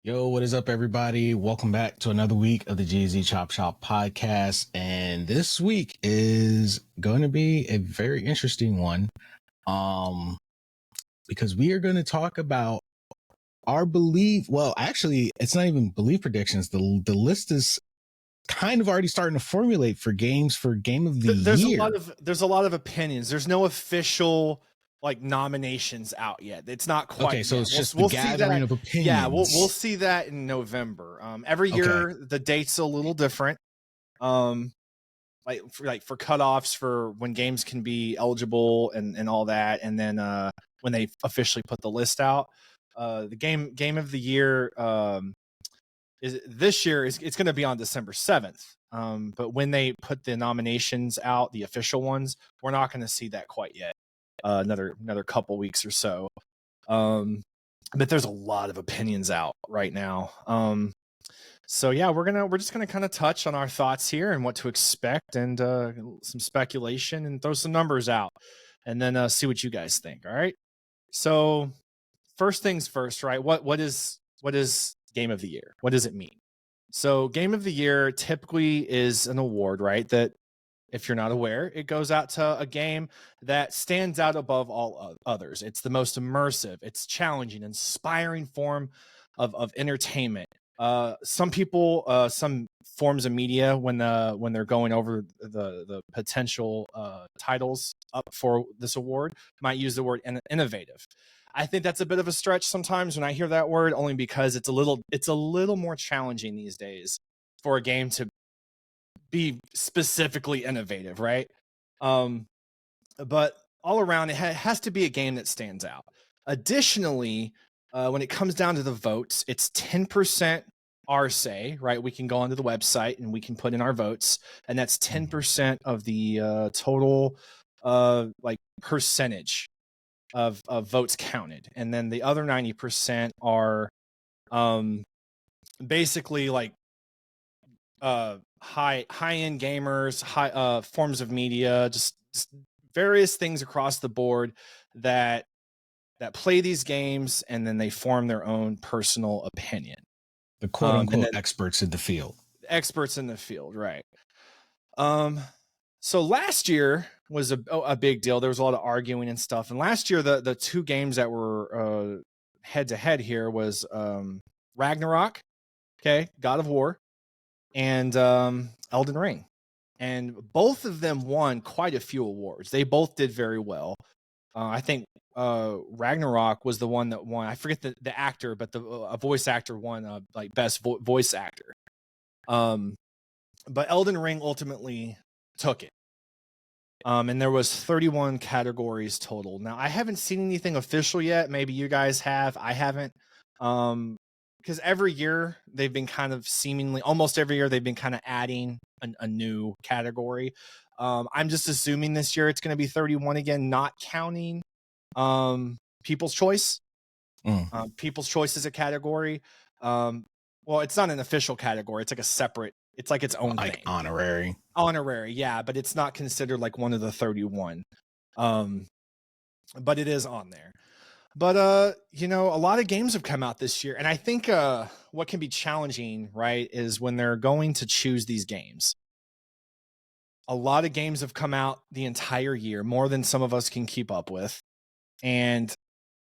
Yo, what is up, everybody? Welcome back to another week of the GZ Chop Shop podcast. And this week is going to be a very interesting one. Because we are going to talk about our actually, it's not even belief predictions. The list is kind of already starting to formulate for games for game of the year. There's a lot of opinions. There's no official nominations out yet. It's not quite Okay, so yet. it's just the gathering of opinions. Yeah, we'll see that in November. Every year the date's a little different. Like for cutoffs for when games can be eligible and all that, and then when they officially put the list out. The game of the year this year it's going to be on December 7th. But when they put the nominations out, the official ones, we're not going to see that quite yet. Another couple weeks or so. But there's a lot of opinions out right now. So yeah, we're just gonna kind of touch on our thoughts here and what to expect, and some speculation, and throw some numbers out, and then see what you guys think. All right. So first things first, right? What is game of the year? What does it mean? So game of the year typically is an award, right? That, if you're not aware, it goes out to a game that stands out above all others. It's the most immersive, it's challenging, inspiring form of entertainment. Some people, some forms of media, when they're going over the potential titles up for this award, might use the word innovative. I think that's a bit of a stretch sometimes when I hear that word, only because it's a little more challenging these days for a game to be specifically innovative, right? But all around, it has to be a game that stands out. Additionally, when it comes down to the votes, it's 10% our say, right? We can go onto the website and we can put in our votes, and that's 10% of the total percentage of votes counted. And then the other 90% are basically like high-end gamers, high forms of media, just various things across the board that play these games, and then they form their own personal opinion. The quote-unquote experts in the field. Experts in the field, right? So last year was a big deal. There was a lot of arguing and stuff. And last year, the two games that were head-to-head here was Ragnarok, God of War, and Elden Ring. And both of them won quite a few awards. They both did very well. I think Ragnarok was the one that won. I forget the actor, but a voice actor won best voice actor. But Elden Ring ultimately took it. And there was 31 categories total. Now, I haven't seen anything official yet. Maybe you guys have. I haven't. Because every year they've been almost every year they've been kind of adding a new category. I'm just assuming this year it's going to be 31 again, not counting People's Choice. People's Choice is a category. Well, it's not an official category. It's like a separate. It's like its own thing. Honorary, yeah, but it's not considered like one of the 31. But it is on there. But a lot of games have come out this year, and I think what can be challenging, right, is when they're going to choose these games. A lot of games have come out the entire year, more than some of us can keep up with. And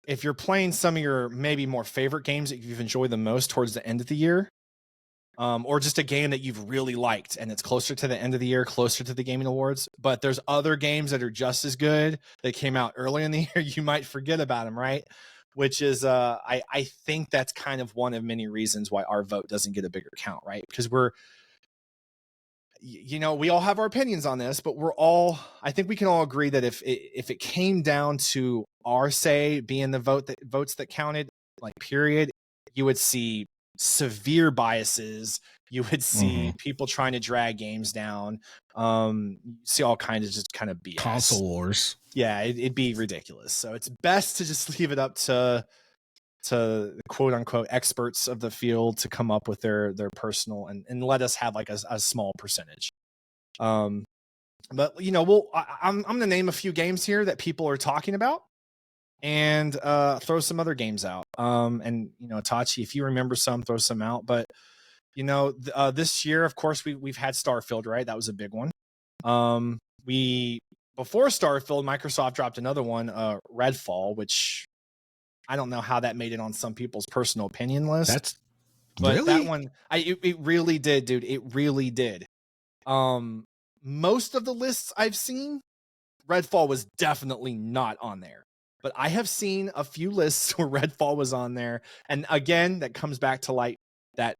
if you're playing some of your maybe more favorite games that you've enjoyed the most towards the end of the year, or just a game that you've really liked and it's closer to the end of the year, closer to the gaming awards, but there's other games that are just as good that came out early in the year, you might forget about them, right? Which is I think that's kind of one of many reasons why our vote doesn't get a bigger count, right? Because we all have our opinions on this, but I think we can all agree that if it came down to our say being the votes that counted, like period, you would see severe biases. You would see people trying to drag games down. See all kinds of just kind of BS. Console wars. Yeah, it'd be ridiculous. So it's best to just leave it up to quote unquote experts of the field to come up with their personal and let us have like a small percentage. But I'm gonna name a few games here that people are talking about, and throw some other games out. And Tachi, if you remember some, throw some out. But this year, of course, we've had Starfield, right? That was a big one. We before Starfield, Microsoft dropped another one, Redfall, which I don't know how that made it on some people's personal opinion list. But really? that one, it really did, dude. It really did. Most of the lists I've seen, Redfall was definitely not on there. But I have seen a few lists where Redfall was on there, and again, that comes back to like that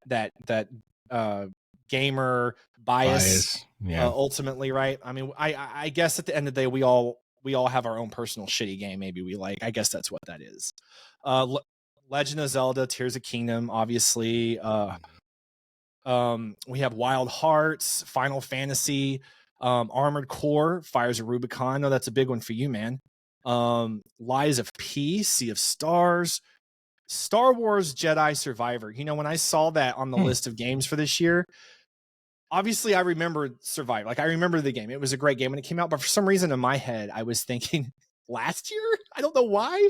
gamer bias. Yeah. Ultimately, right? I mean, I guess at the end of the day, we all have our own personal shitty game. Maybe we like. I guess that's what that is. Legend of Zelda: Tears of Kingdom, obviously. We have Wild Hearts, Final Fantasy, Armored Core, Fires of Rubicon. No, that's a big one for you, man. Lies of P, Sea of Stars, Star Wars Jedi Survivor. When I saw that on the list of games for this year, obviously I remember Survivor. Like, I remember the game. It was a great game when it came out, but for some reason in my head, I was thinking last year. I don't know why.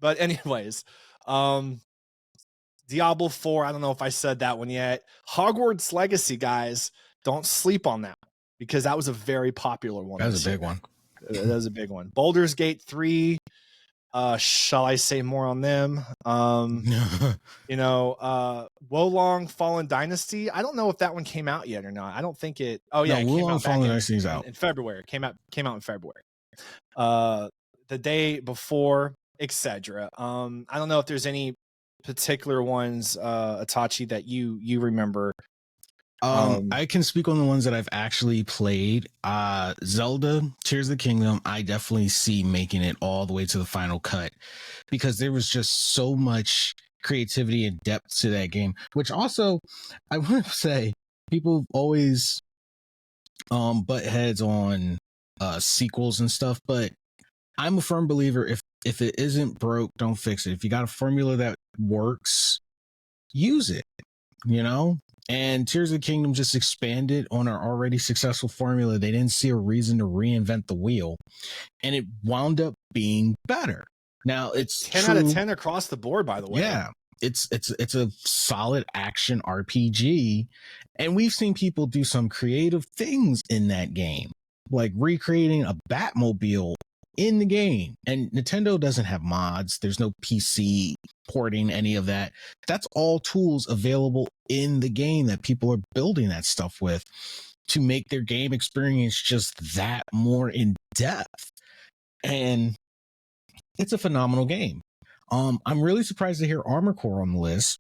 But anyways, Diablo 4, I don't know if I said that one yet. Hogwarts Legacy, guys, don't sleep on that because that was a very popular one. That was a big one. That was a big one. Baldur's Gate 3, shall I say more on them? Wolong Fallen Dynasty. I don't know if that one came out yet or not. I don't think it. Oh yeah, no, Wolong Fallen Dynasty is out in February. Came out in February. The day before, etc. I don't know if there's any particular ones, Itachi, that you remember. I can speak on the ones that I've actually played. Zelda Tears of the Kingdom, I definitely see making it all the way to the final cut because there was just so much creativity and depth to that game, which also I want to say people always butt heads on sequels and stuff, but I'm a firm believer if it isn't broke, don't fix it. If you got a formula that works, use it, And Tears of the Kingdom just expanded on our already successful formula. They didn't see a reason to reinvent the wheel, and it wound up being better. Now it's 10 out of 10 across the board, by the way. Yeah, it's a solid action RPG, and we've seen people do some creative things in that game, like recreating a Batmobile in the game. And Nintendo doesn't have mods. There's no PC porting any of that. That's all tools available in the game that people are building that stuff with to make their game experience just that more in depth. And it's a phenomenal game. I'm really surprised to hear Armored Core on the list.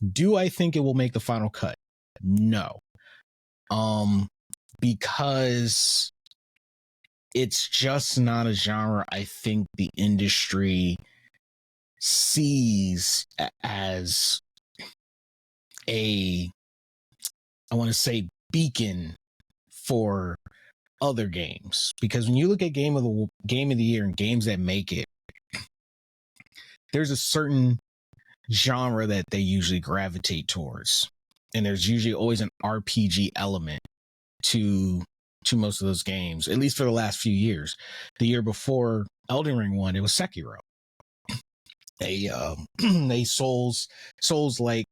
Do I think it will make the final cut? No. Because it's just not a genre I think the industry sees as I want to say, beacon for other games. Because when you look at game of the year and games that make it, there's a certain genre that they usually gravitate towards. And there's usually always an RPG element to most of those games, at least for the last few years. The year before Elden Ring won, it was Sekiro. A Souls like,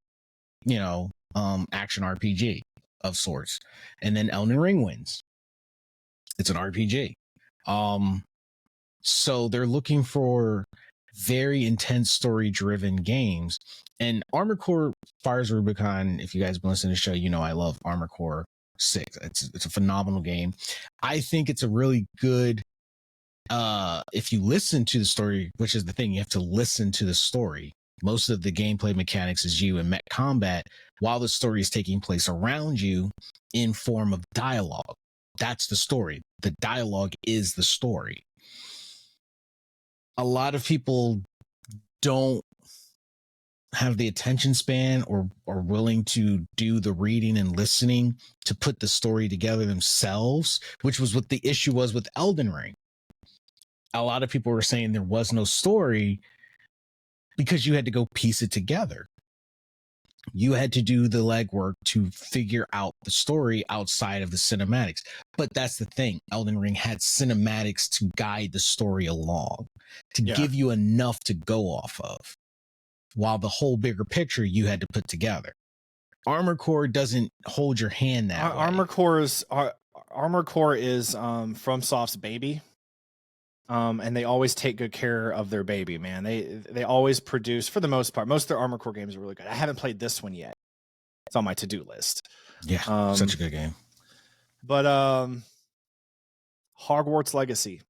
action RPG of sorts. And then Elden Ring wins. It's an RPG. So they're looking for very intense story driven games. And Armored Core Fires Rubicon, if you guys been listening to the show, I love Armored Core 6. It's a phenomenal game. I think it's a really good, if you listen to the story, which is the thing, you have to listen to the story. Most of the gameplay mechanics is you in mech combat while the story is taking place around you in form of dialogue. That's the story. The dialogue is the story. A lot of people don't have the attention span or willing to do the reading and listening to put the story together themselves, which was what the issue was with Elden Ring. A lot of people were saying there was no story because you had to go piece it together. You had to do the legwork to figure out the story outside of the cinematics. But that's the thing. Elden Ring had cinematics to guide the story along, to give you enough to go off of, while the whole bigger picture you had to put together. Armor Core doesn't hold your hand that way. Armor Core is FromSoft's baby. And they always take good care of their baby, man. They always produce, for the most part. Most of their Armor Core games are really good. I haven't played this one yet. It's on my to-do list. Yeah, such a good game. But Hogwarts Legacy,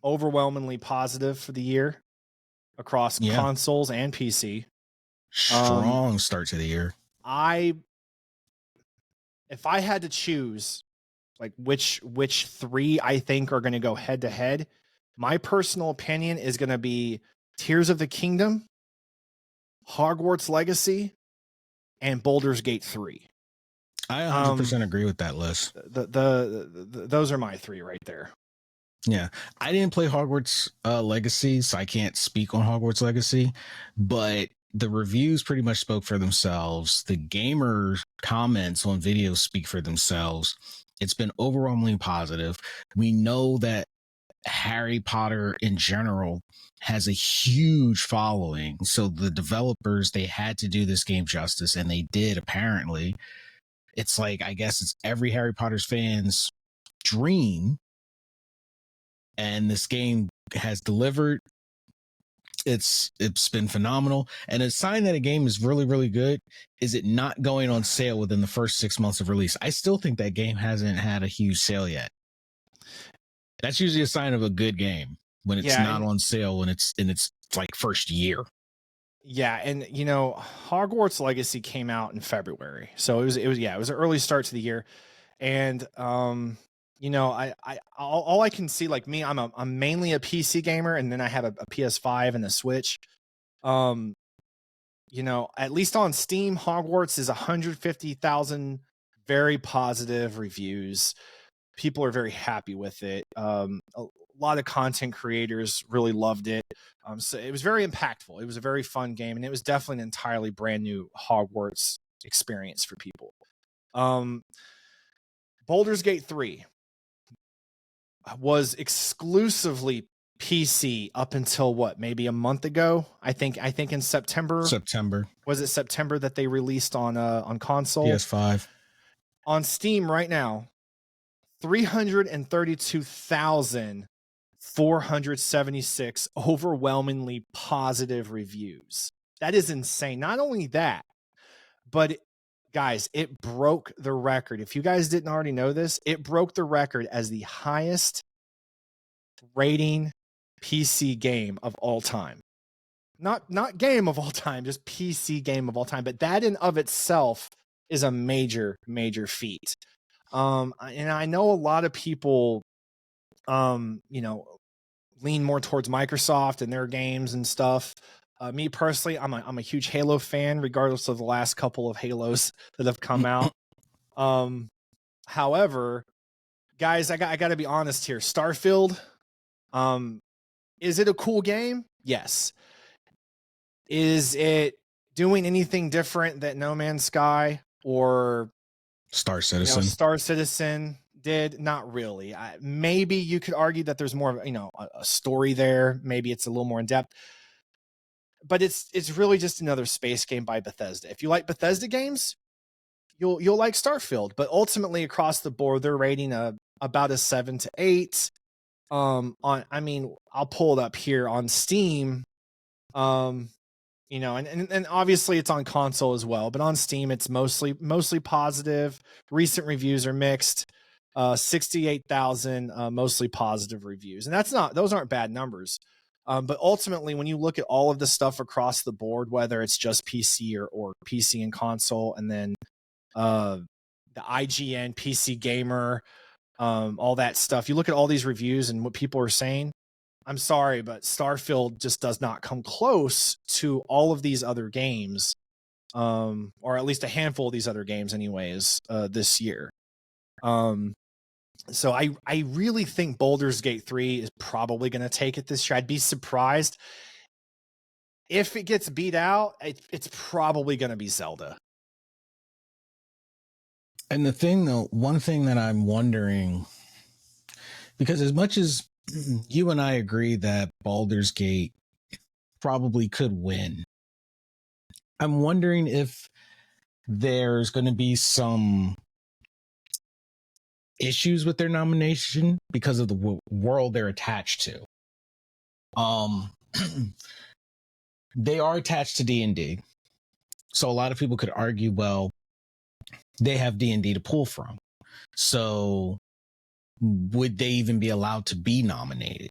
overwhelmingly positive for the year across consoles and PC. Strong start to the year. If I had to choose like which three I think are going to go head to head, my personal opinion is going to be Tears of the Kingdom, Hogwarts Legacy, and Baldur's Gate 3. I 100% agree with that list. Those are my three right there. Yeah, I didn't play Hogwarts Legacy, so I can't speak on Hogwarts Legacy, but the reviews pretty much spoke for themselves. The gamer comments on videos speak for themselves. It's been overwhelmingly positive. We know that Harry Potter in general has a huge following. So the developers, they had to do this game justice, and they did, apparently. It's like, I guess it's every Harry Potter's fan's dream. And this game has delivered. It's been phenomenal. And a sign that a game is really, really good is it not going on sale within the first 6 months of release. I still think that game hasn't had a huge sale yet. That's usually a sign of a good game, when it's not on sale when it's in its like first year. Yeah, and you know, Hogwarts Legacy came out in February. So it was an early start to the year. And you know, all I can see, like me, I'm mainly a PC gamer, and then I have a PS5 and a Switch. You know, at least on Steam, Hogwarts is 150,000 very positive reviews. People are very happy with it. A lot of content creators really loved it. So it was very impactful. It was a very fun game, and it was definitely an entirely brand new Hogwarts experience for people. Baldur's Gate 3 was exclusively PC up until what, maybe a month ago. I think in September. Was it September that they released on console? PS5. On Steam right now, 332,476 overwhelmingly positive reviews. That is insane. Not only that, but guys, it broke the record. If you guys didn't already know this, it broke the record as the highest rating PC game of all time. Not game of all time, just PC game of all time. But that in of itself is a major feat. And I know a lot of people, you know, lean more towards Microsoft and their games and stuff. Me personally, I'm a huge Halo fan, regardless of the last couple of Halos that have come out. However, guys, I got to be honest here. Starfield, is it a cool game? Yes. Is it doing anything different that No Man's Sky or Star Citizen? Star Citizen did? Not really. Maybe you could argue that there's more of a story there. Maybe it's a little more in depth. But it's really just another space game by Bethesda. If you like Bethesda games, you'll like Starfield. But ultimately, across the board, they're rating about a 7 to 8. I'll pull it up here on Steam. You know, and obviously it's on console as well, but on Steam it's mostly positive. Recent reviews are mixed. 68,000 mostly positive reviews, and those aren't bad numbers. But ultimately, when you look at all of the stuff across the board, whether it's just PC or PC and console, and then the IGN PC Gamer, all that stuff, you look at all these reviews and what people are saying. I'm sorry, but Starfield just does not come close to all of these other games, or at least a handful of these other games anyways, this year. So I really think Baldur's Gate 3 is probably going to take it this year. I'd be surprised if it gets beat out, it's probably going to be Zelda. And the thing, though, one thing that I'm wondering, because as much as you and I agree that Baldur's Gate probably could win, I'm wondering if there's going to be some issues with their nomination because of the world they're attached to. They are attached to D&D. So a lot of people could argue, well, they have D&D to pull from. So would they even be allowed to be nominated?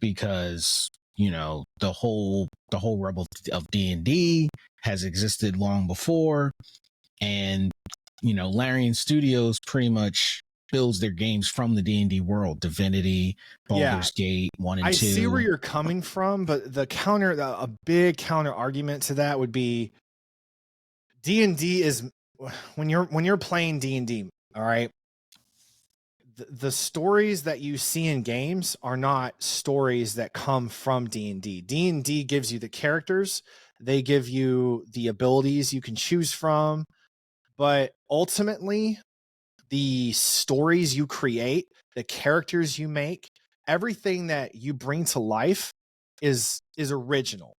Because, you know, the whole realm of D&D has existed long before, and, you know, Larian Studios pretty much builds their games from the D&D world. Divinity, Baldur's Gate 1 and 2. I see where you're coming from, but a big counter argument to that would be D&D is when you're playing D&D, all right? The stories that you see in games are not stories that come from D&D. D&D gives you the characters, they give you the abilities you can choose from, but ultimately the stories you create, the characters you make, everything that you bring to life is original,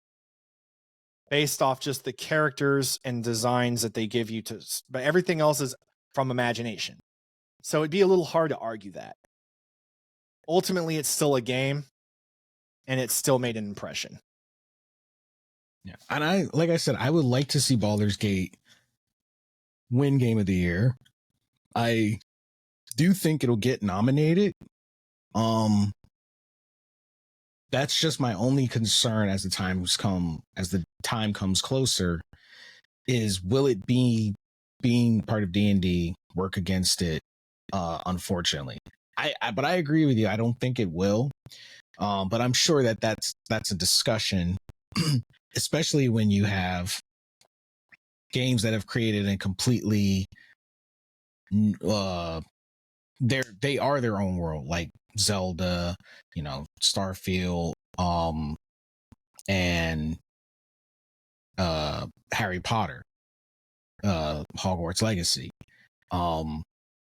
based off just the characters and designs that they give you but everything else is from imagination. So it'd be a little hard to argue that. Ultimately, it's still a game, and it still made an impression. Yeah. And like I said, I would like to see Baldur's Gate win Game of the Year. I do think it'll get nominated. That's just my only concern as the time comes closer, is will it be being part of D&D work against it? Unfortunately, but I agree with you. I don't think it will. But I'm sure that's a discussion, especially when you have games that have created a completely they are their own world, like Zelda, you know, Starfield, and Harry Potter, Hogwarts Legacy.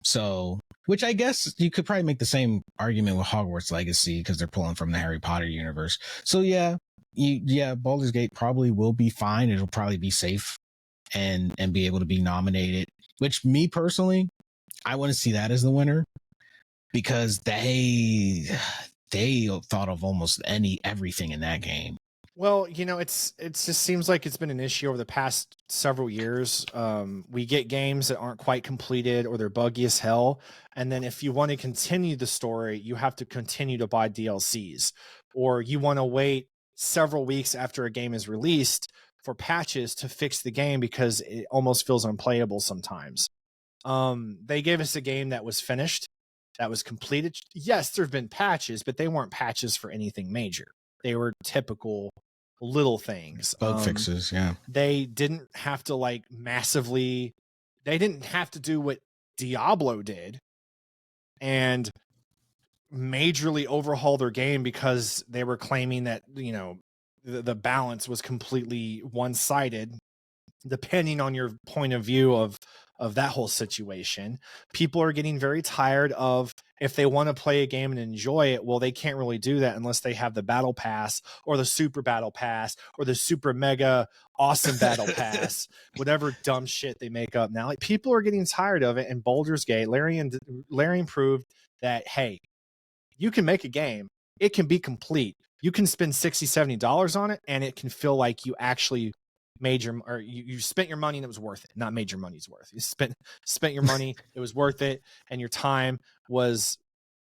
So, which I guess you could probably make the same argument with Hogwarts Legacy because they're pulling from the Harry Potter universe. So yeah, Baldur's Gate probably will be fine. It'll probably be safe and be able to be nominated. Which, me personally, I want to see that as the winner, because they thought of almost everything in that game. Well, you know, it just seems like it's been an issue over the past several years. We get games that aren't quite completed, or they're buggy as hell. And then if you want to continue the story, you have to continue to buy DLCs, or you want to wait several weeks after a game is released for patches to fix the game because it almost feels unplayable sometimes. They gave us a game that was finished, that was completed. Yes, there have been patches, but they weren't patches for anything major. They were typical little things, bug fixes. Yeah, they didn't have to they didn't have to do what Diablo did and majorly overhaul their game because they were claiming that, you know, the balance was completely one-sided. Depending on your point of view of that whole situation, people are getting very tired of, if they want to play a game and enjoy it, well, they can't really do that unless they have the battle pass, or the super battle pass, or the super mega awesome battle pass, whatever dumb shit they make up now. Like, people are getting tired of it. And Baldur's Gate, Larian proved that, hey, you can make a game, it can be complete, you can spend $60-$70 on it, and it can feel like you actually you spent your money and it was worth it. Not made your money's worth. You spent your money, it was worth it, and your time was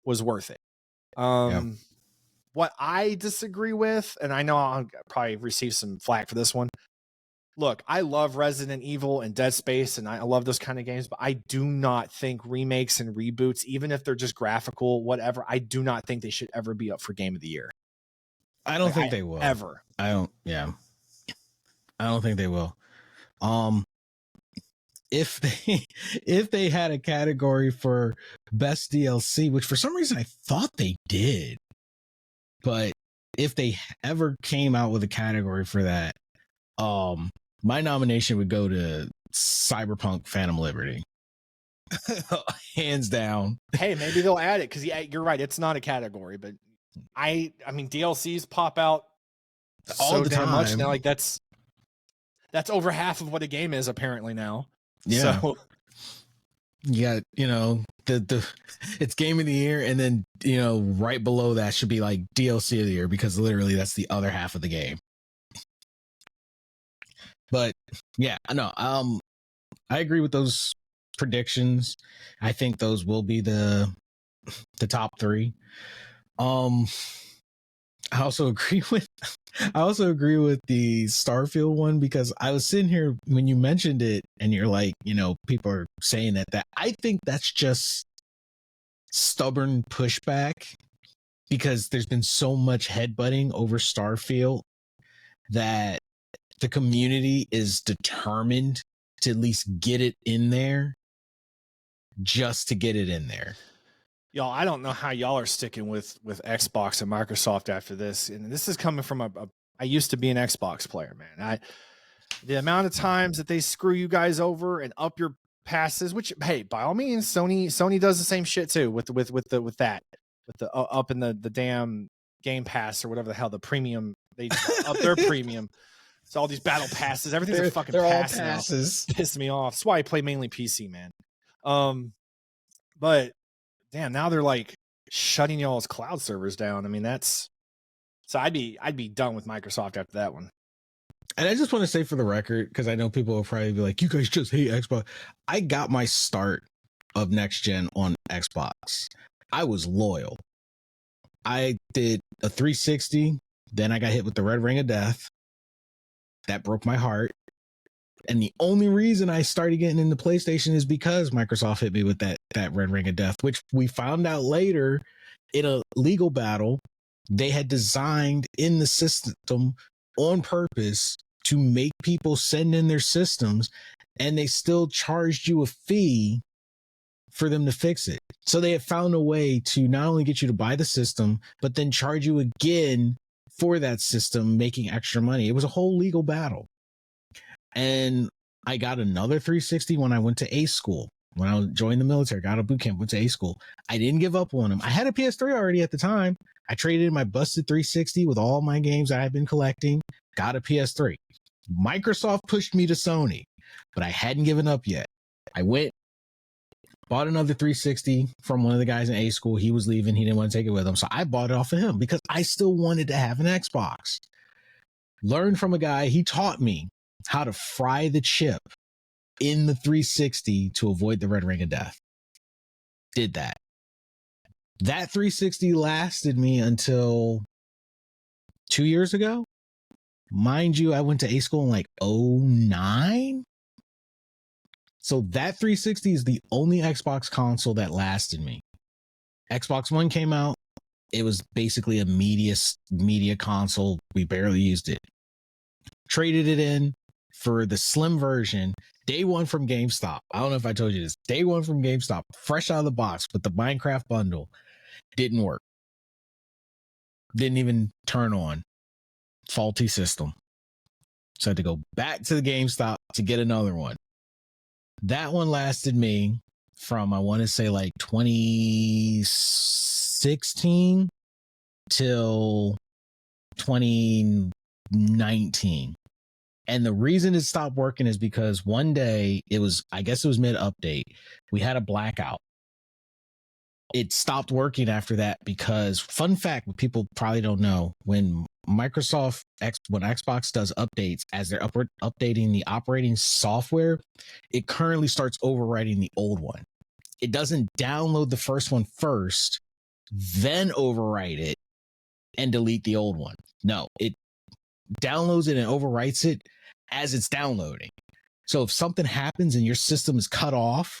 worth it. What I disagree with, and I know I'll probably receive some flack for this one. Look, I love Resident Evil and Dead Space, and I love those kind of games, but I do not think remakes and reboots, even if they're just graphical, whatever, I do not think they should ever be up for Game of the Year. I don't think they will. Ever. I don't think they will. If they had a category for best DLC, which for some reason I thought they did, but if they ever came out with a category for that, my nomination would go to Cyberpunk Phantom Liberty. Hands down. Hey, maybe they'll add it because you're right. It's not a category, but I mean DLCs pop out all the time. Much now. Like that's over half of what a game is apparently now. Yeah. So you got, the it's game of the year, and then right below that should be like DLC of the year, because literally that's the other half of the game. But yeah, no, I agree with those predictions. I think those will be the top three. I also agree with the Starfield one, because I was sitting here when you mentioned it and you're like, people are saying that I think that's just stubborn pushback, because there's been so much headbutting over Starfield that the community is determined to at least get it in there, just to get it in there. Y'all, I don't know how y'all are sticking with Xbox and Microsoft after this. And this is coming from I used to be an Xbox player, man. The amount of times that they screw you guys over and up your passes, which, hey, by all means, Sony does the same shit too with the up in the damn Game Pass or whatever the hell, the premium, they up their premium. So all these battle passes, everything's a fucking pass now. Piss me off. That's why I play mainly PC, man. But damn, now they're like shutting y'all's cloud servers down. I mean, so I'd be done with Microsoft after that one. And I just want to say, for the record, because I know people will probably be like, you guys just hate Xbox. I got my start of next gen on Xbox. I was loyal. I did a 360. Then I got hit with the red ring of death. That broke my heart. And the only reason I started getting into PlayStation is because Microsoft hit me with that red ring of death, which we found out later in a legal battle. They had designed in the system on purpose to make people send in their systems, and they still charged you a fee for them to fix it. So they had found a way to not only get you to buy the system, but then charge you again for that system, making extra money. It was a whole legal battle. And I got another 360 when I went to A school. When I joined the military, got a boot camp, went to A school. I didn't give up on them. I had a PS3 already at the time. I traded in my busted 360 with all my games I had been collecting, got a PS3. Microsoft pushed me to Sony, but I hadn't given up yet. I went, bought another 360 from one of the guys in A school. He was leaving. He didn't want to take it with him. So I bought it off of him because I still wanted to have an Xbox. Learned from a guy. He taught me how to fry the chip in the 360 to avoid the red ring of death. Did that. That 360 lasted me until 2 years ago. Mind you, I went to A school in like 2009. So that 360 is the only Xbox console that lasted me. Xbox One came out. It was basically a media console. We barely used it. Traded it in for the slim version. Day one from GameStop. I don't know if I told you this. Day one from GameStop, fresh out of the box with the Minecraft bundle. Didn't work. Didn't even turn on. Faulty system. So I had to go back to the GameStop to get another one. That one lasted me from, I want to say, like 2016 till 2019. And the reason it stopped working is because one day I guess it was mid-update. We had a blackout. It stopped working after that because, fun fact, what people probably don't know, when Xbox does updates, as they're updating the operating software, it currently starts overwriting the old one. It doesn't download the first one first, then overwrite it and delete the old one. No, it downloads it and overwrites it as it's downloading. So if something happens and your system is cut off,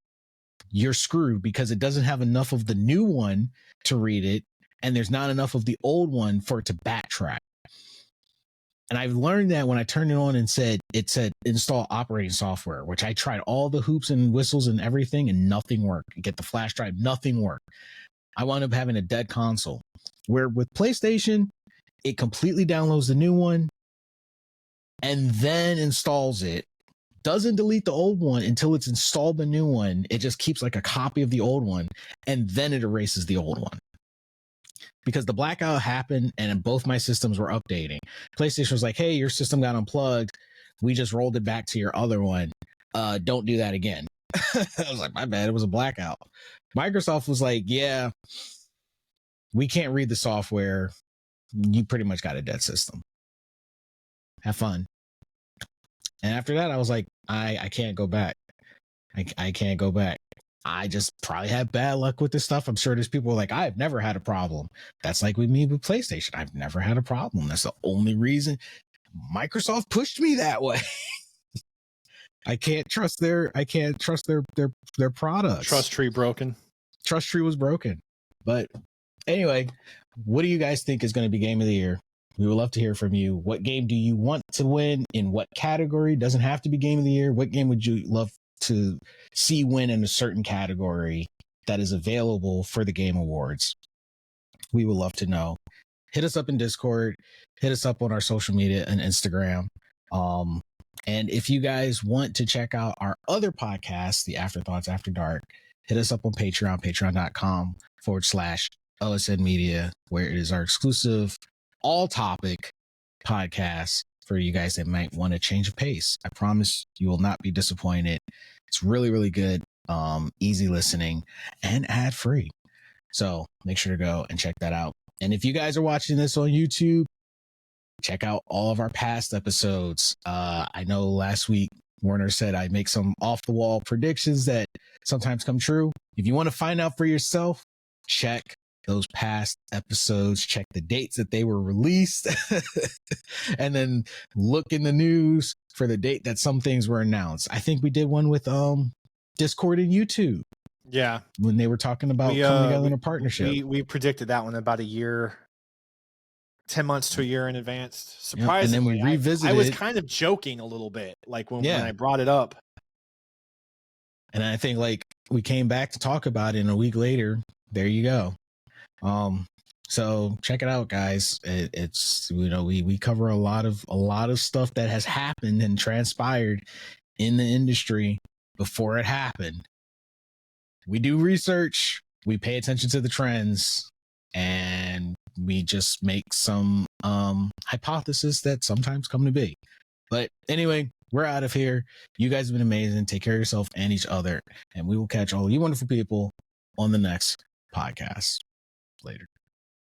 you're screwed because it doesn't have enough of the new one to read it, and there's not enough of the old one for it to backtrack. And I've learned that when I turned it on and it said install operating software, which I tried all the hoops and whistles and everything, and nothing worked. Get the flash drive, nothing worked. I wound up having a dead console. Where with PlayStation, it completely downloads the new one and then installs it. Doesn't delete the old one until it's installed the new one. It just keeps like a copy of the old one, and then it erases the old one. Because the blackout happened and both my systems were updating. PlayStation was like, hey, your system got unplugged. We just rolled it back to your other one. Don't do that again. I was like, my bad. It was a blackout. Microsoft was like, yeah, we can't read the software. You pretty much got a dead system. Have fun. And after that, I was like, I can't go back. I can't go back. I just probably had bad luck with this stuff. I'm sure there's people like, I've never had a problem. That's like with me with PlayStation. I've never had a problem. That's the only reason Microsoft pushed me that way. I can't trust their products. Trust tree broken. Trust tree was broken. But anyway, what do you guys think is going to be game of the year? We would love to hear from you. What game do you want to win? In what category? Doesn't have to be game of the year. What game would you love to see win in a certain category that is available for the Game Awards? We would love to know. Hit us up in Discord. Hit us up on our social media and Instagram. And if you guys want to check out our other podcasts, the Afterthoughts After Dark, hit us up on Patreon, patreon.com/OSN Media, where it is our exclusive all topic podcast for you guys that might want to change of pace. I promise you will not be disappointed. It's really, really good. Easy listening and ad free. So make sure to go and check that out. And if you guys are watching this on YouTube, check out all of our past episodes. I know last week Warner said I make some off the wall predictions that sometimes come true. If you want to find out for yourself, check those past episodes, check the dates that they were released, and then look in the news for the date that some things were announced. I think we did one with Discord and YouTube. Yeah. When they were talking about coming together in a partnership. We predicted that one about a year, 10 months to a year in advance. Surprisingly, and then we revisited. I was kind of joking a little bit, like when I brought it up. And I think like we came back to talk about it, and a week later, there you go. So check it out, guys. It's we cover a lot of stuff that has happened and transpired in the industry before it happened. We do research, we pay attention to the trends, and we just make some hypotheses that sometimes come to be. But anyway, we're out of here. You guys have been amazing. Take care of yourself and each other, and we will catch all you wonderful people on the next podcast. Later.